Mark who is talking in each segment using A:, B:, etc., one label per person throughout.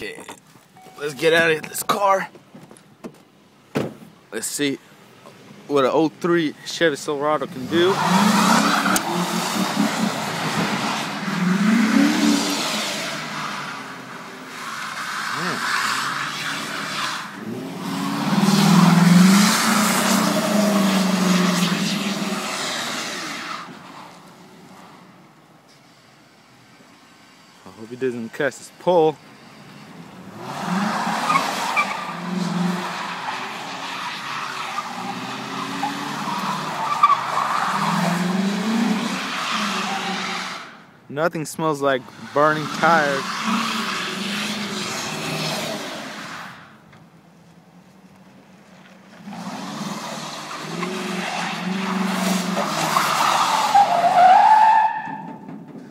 A: Okay, let's get out of this car. Let's see what an 03 Chevy Silverado can do. I hope he doesn't catch his pole. Nothing smells like burning tires.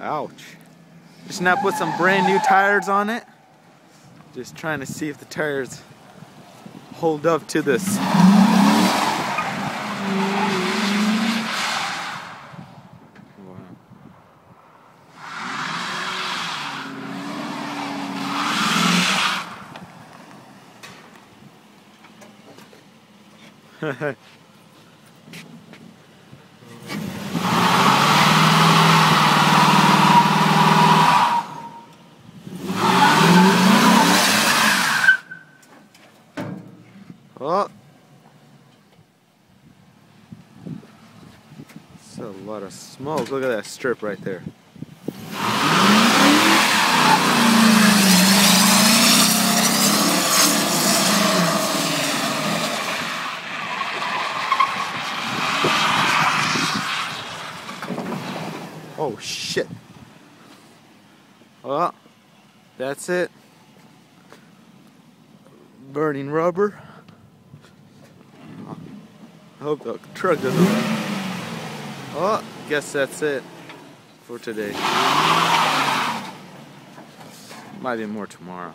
A: Ouch. Just now put some brand new tires on it. Just trying to see if the tires hold up to this. Wow. Oh, it's a lot of smoke. Look at that strip right there. Oh shit. Well, that's it. Burning rubber. I hope the truck doesn't run. Oh, guess that's it for today. Might be more tomorrow.